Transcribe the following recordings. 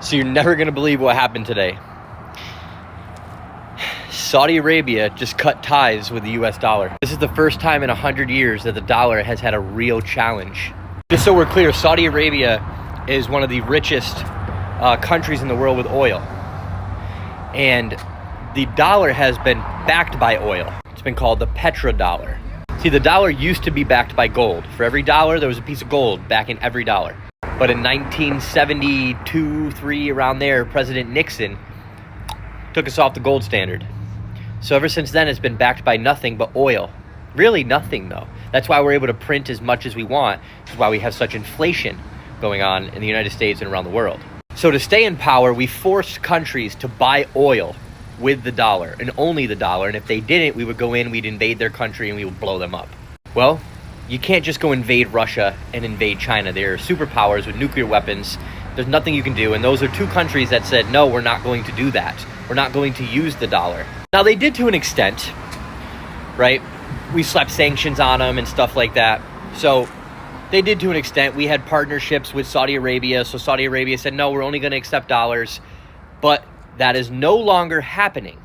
So you're never going to believe what happened today. Saudi Arabia just cut ties with the US dollar. This is the first time in 100 years that the dollar has had a real challenge. Just so we're clear, Saudi Arabia is one of the richest countries in the world with oil. And the dollar has been backed by oil. It's been called the petrodollar. See, the dollar used to be backed by gold. For every dollar, there was a piece of gold backing every dollar. But in 1972, 3, around there, President Nixon took us off the gold standard. So ever since then, it's been backed by nothing but oil. Really nothing, though. That's why we're able to print as much as we want. That's why we have such inflation going on in the United States and around the world. So to stay in power, we forced countries to buy oil with the dollar and only the dollar. And if they didn't, we would go in, we'd invade their country, and we would blow them up. Well, you can't just go invade Russia and invade China. They're superpowers with nuclear weapons. There's nothing you can do. And those are two countries that said, no, we're not going to do that. We're not going to use the dollar. Now, they did to an extent, right? We slapped sanctions on them and stuff like that. So they did to an extent. We had partnerships with Saudi Arabia. So Saudi Arabia said, no, we're only going to accept dollars. But that is no longer happening.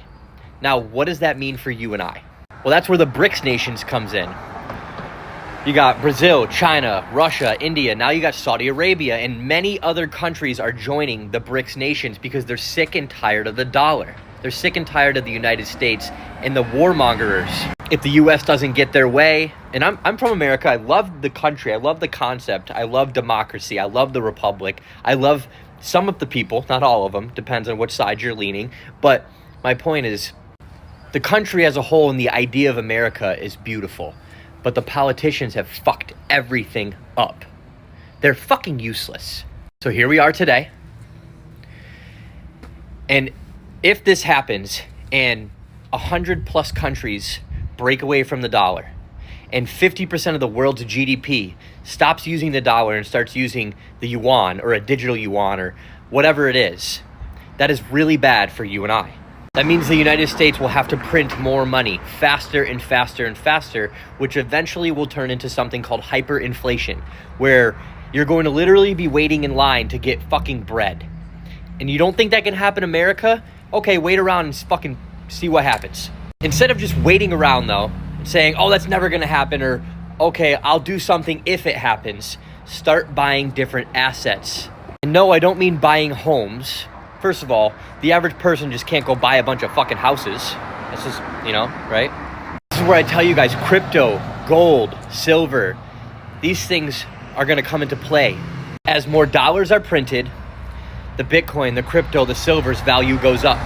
Now, what does that mean for you and I? Well, that's where the BRICS nations comes in. You got Brazil, China, Russia, India. Now you got Saudi Arabia, and many other countries are joining the BRICS nations because they're sick and tired of the dollar. They're sick and tired of the United States and the warmongers. If the U.S. doesn't get their way, and I'm from America, I love the country, I love the concept, I love democracy, I love the republic, I love some of the people, not all of them, depends on which side you're leaning. But my point is, the country as a whole and the idea of America is beautiful. But the politicians have fucked everything up. They're fucking useless. So here we are today. And if this happens and 100+ countries break away from the dollar and 50% of the world's GDP stops using the dollar and starts using the yuan or a digital yuan or whatever it is, that is really bad for you and I. That means the United States will have to print more money faster and faster and faster, which eventually will turn into something called hyperinflation, where you're going to literally be waiting in line to get fucking bread. And you don't think that can happen in America? Okay, wait around and fucking see what happens. Instead of just waiting around, though, and saying, oh, that's never going to happen, or, okay, I'll do something if it happens, start buying different assets. And no, I don't mean buying homes. First of all, the average person just can't go buy a bunch of fucking houses. That's just, right? This is where I tell you guys, crypto, gold, silver, these things are going to come into play. As more dollars are printed, the Bitcoin, the crypto, the silver's value goes up.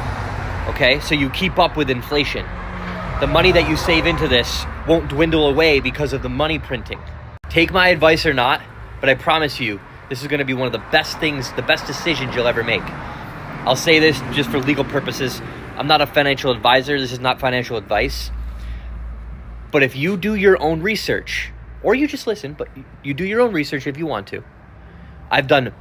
Okay? So you keep up with inflation. The money that you save into this won't dwindle away because of the money printing. Take my advice or not, but I promise you, this is going to be one of the best things, the best decisions you'll ever make. I'll say this just for legal purposes. I'm not a financial advisor. This is not financial advice. But if you do your own research, or you just listen, but you do your own research if you want to. I've done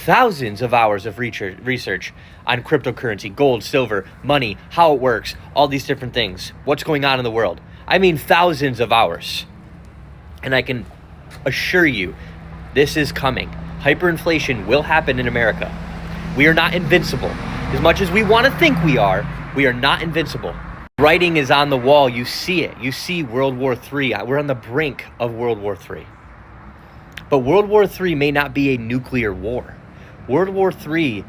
thousands of hours of research on cryptocurrency, gold, silver, money, how it works, all these different things, what's going on in the world. I mean thousands of hours. And I can assure you, this is coming. Hyperinflation will happen in America. We are not invincible. As much as we want to think we are not invincible. Writing is on the wall. You see it. You see World War III. We're on the brink of World War III. But World War III may not be a nuclear war. World War III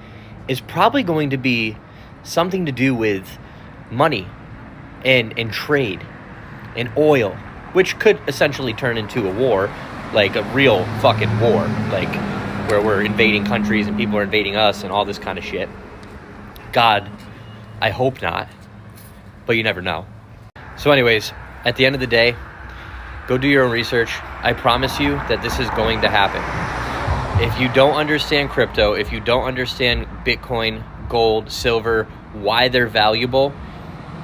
is probably going to be something to do with money and trade and oil, which could essentially turn into a war, like a real fucking war, like where we're invading countries and people are invading us and all this kind of shit. God, I hope not, but you never know. So anyways, at the end of the day, go do your own research. I promise you that this is going to happen. If you don't understand crypto, if you don't understand Bitcoin, gold, silver, why they're valuable,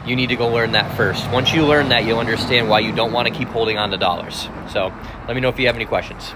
you need to go learn that first. Once you learn that, you'll understand why you don't want to keep holding on to dollars. So let me know if you have any questions.